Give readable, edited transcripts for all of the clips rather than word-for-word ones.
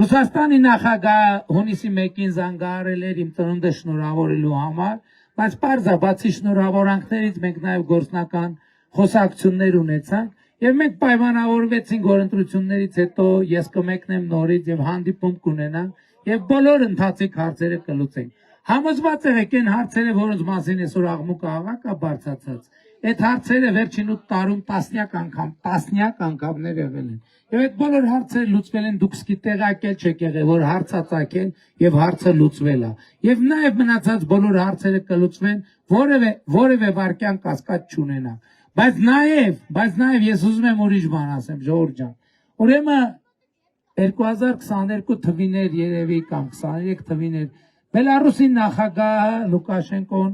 Ռուսաստանի նախագահ հունիսի 1-ին զանգահարել էր իմ ծնունդը շնորհավորելու համար, բայց պարզա բացի շնորհավորանքներից մենք նաև գործնական խոսակցություններ ունեցանք եւ մենք պայմանավորվեցինք, որ ընտրություններից հետո ես կմեկնեմ նորից եւ հանդիպում կունենանք եւ բոլոր ընթացիկ հարցերը կլուծենք։ Համոզված եղեք այն հարցերը, որոնց մասին այսօր աղմուկը աղաղակա բարձրացած, այդ հարցերը վերջին 8 տարում տասնյակ անգամներ եղել են։ Եվ այդ բոլոր հարցերը լուծվել են, դուք սկի տեղակել չեք եղել, որ հարցածագել եւ հարցը լուծվել է։ Եվ նաեւ մնացած բոլոր հարցերը կլուծվեն, որևէ վարքյան կասկած չունենա։ Բայց նաեւ ես ուզում եմ ուրիշ բան ասեմ, Ժողովուրդ ջան։ Ուրեմն 2022 թվիներ երևի կամ 23 թվիներ Բելարուսի նախագահ Լուկաշենկոն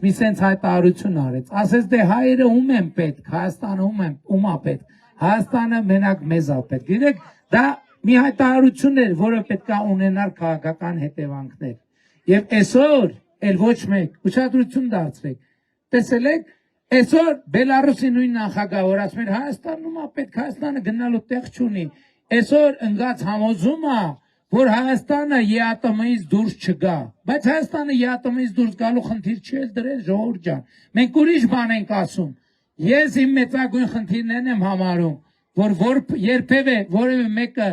մի sense հայտարարություն արեց, ասեց դե հայերը ում են պետք, Հայաստանը ում է պետք, Հայաստանը մենակ մեզ է պետք։ Գիտեք, դա մի հայտարարություն էր, որը պետք է ունենար քաղաքական հետևանքներ։ Եվ այսօր էլ ոչ մեկ ուշադրություն դարձրեք։ Տեսել եք, այսօր Բելարուսի նույն նախագահը, որ ասում էր Հայաստանում ում է պետք, Հայաստանը գնալու տեղ չունի, այսօր ընկած համոզումը, որ Հայաստանը ԵԱՏՄ-ից դուրս չգա, բայց Հայաստանը ԵԱՏՄ-ից դուրս գալու խնդիր չի դրել, Ժողովուրդ ջան։ Մենք ուրիշ բան ենք ասում։ Ես իմ մեծագույն խնդիրներն եմ համարում, որ երբևէ որևէ մեկը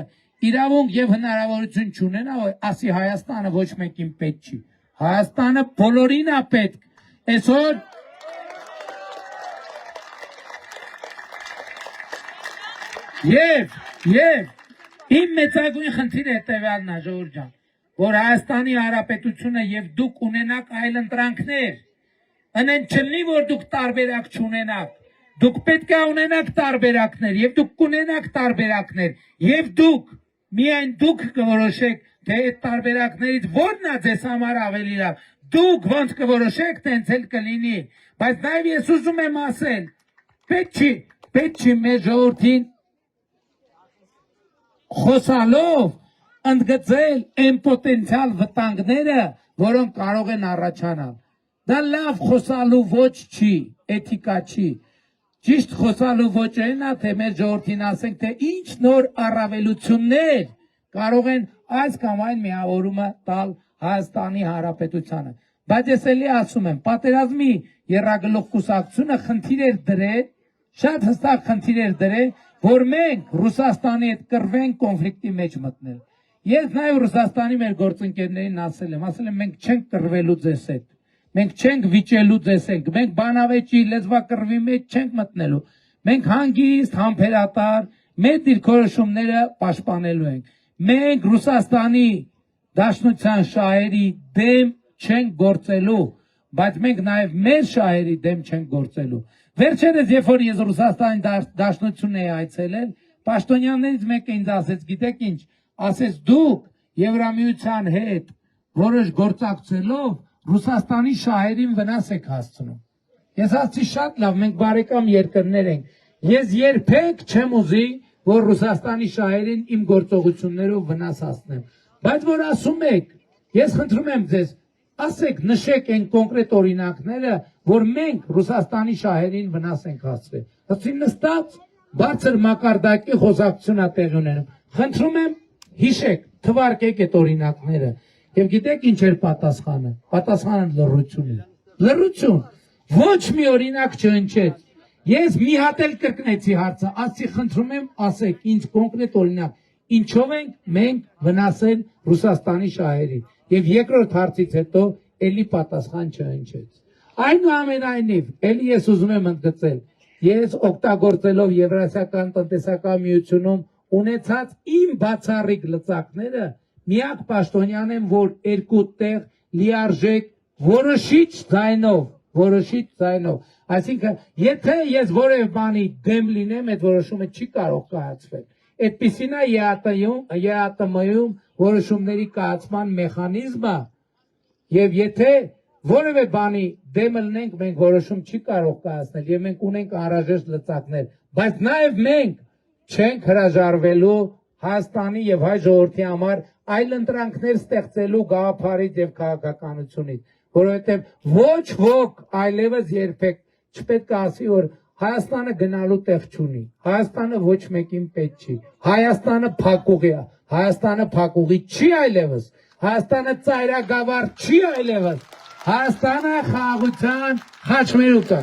իրավունք եւ հնարավորություն չունենա, ասի Հայաստանը ոչ մեկին պետք չի։ Հայաստանը բոլորին է պետք։ Այսօր եւ իմ մեծագույն խնդիրը հետևյալն է, Ժողովուրդ ջան, որ Հայաստանի Հանրապետությունը եւ դուք ունենաք այլ ընտրանքներ, անեն չլինի, որ դուք տարբերակ չունենաք, դուք պետք է ունենաք տարբերակներ եւ դուք կունենաք տարբերակներ եւ դուք միայն դուք կորոշեք, թե այդ տարբերակներից որն է ձեզ համար ավելի լավ, դուք ոնց կորոշեք, տենց էլ կլինի, բայց նաեւ ես ուզում եմ ասել, պետք չի մեր ժողովրդին խոսալով ընդգծել այն պոտենցիալ վտանգները, որոնք կարող են առաջանալ։ Դա լավ խոսալու ոչ չի, էթիկա չի։ Ճիշտ խոսալու ոչ այն է, թե մեր ժողովրդին ասենք, թե ինչ նոր առավելություններ կարող են այս կամ այն միավորումը տալ Հայաստանի Հանրապետությանը։ Բայց ես էլի ասում եմ, պատերազմի եռագլուխ կուսակցությունը խնդիր էր դրել, շատ հստակ խնդիր էր դրել, որ մենք Ռուսաստանի հետ կռվենք կոնֆլիկտի մեջ մտնել։ Ես նաև Ռուսաստանի մեր գործընկերներին ասել եմ մենք չենք կռվելու ձեզ հետ, մենք չենք վիճելու ձեզ հետ, մենք բանավեճի լեզվակռվի մեջ չենք մտնելու, մենք հանգիստ, համբերատար, մեր դիրքորոշումները պաշտպանելու ենք։ Մենք Ռուսաստանի Դաշնության շահերի դեմ չենք գործելու, բայց մենք նաև մեր շահերի դեմ չենք գործելու։ Վերջերս, երբ որ ես Ռուսաստանի Դաշնություն էի այցելել, պաշտոնյաներից մեկը ինձ ասեց, գիտեք ինչ, ասեց դուք Եվրամիության հետ որոշ գործակցելով Ռուսաստանի շահերին վնաս եք հասցնում։ Ես ասացի շատ լավ, մենք բարեկամ երկրներ ենք։ Ես երբեք չեմ ուզի, որ Ռուսաստանի շահերին իմ գործողություններով վնաս հասնեմ։ Բայց որ ասում եք, ես խնդրում եմ ձեզ, ասեք, նշեք այն կոնկրետ օրինակները, որ մենք Ռուսաստանի շահերին վնաս ենք հասցրել։ Հսի նստած բարձր մակարդակի խոսակցություն է տեղի ունենում։ Խնդրում եմ, հիշեք, թվարկեք այդ օրինակները։ Եվ գիտեք ինչ էր պատասխանը։ Պատասխանը լռություն է։ Լռություն։ Ոչ մի օրինակ չհնչեց։ Ես մի հատ էլ կրկնեցի հարցը, ասի խնդրում եմ, ասեք ինձ կոնկրետ օրինակ, ինչով ենք մենք վնասել Ռուսաստանի շահերի։ Եվ երկրորդ հարցից հետո էլի պատասխան չհնչեց։ Այնուամենայնիվ, էլի ես ուզում եմ ընդգծել, ես օգտագործելով Եվրասիական տնտեսական միությունում ունեցած իմ բացառիկ լծակները, միակ պաշտոնյան եմ, որ երկու տեղ լիարժեք որոշիչ ձայնով, այսինքն, եթե ես որևէ բանի դեմ լինեմ, այդ որոշումը չի կարող կայացվել։ Այդպիսին է ԵԱՏՄ-ում որոշումների կայացման մեխանիզմը, եւ եթե որևէ բանի դեմ լինենք, մենք որոշում չի կարող կայացնել, եւ մենք ունենք անհրաժեշտ լծակներ, բայց նաեւ մենք չենք հրաժարվելու Հայաստանի եւ հայ ժողովրդի համար այլ ընտրանքներ ստեղծելու գաղափարից եւ քաղաքականությունից, որովհետեւ ոչ ոք այլևս երբեք չպետք է ասի, որ Հայաստանը գնալու տեղ չունի, Հայաստանը ոչ մեկին պետք չի, Հայաստանը փակուղի է, Հայաստանը փակուղի չի այլևս, Հայաստանը ծայրագավառ չի այլևս, Հայաստանը խաղաղության խաչմերուկ է։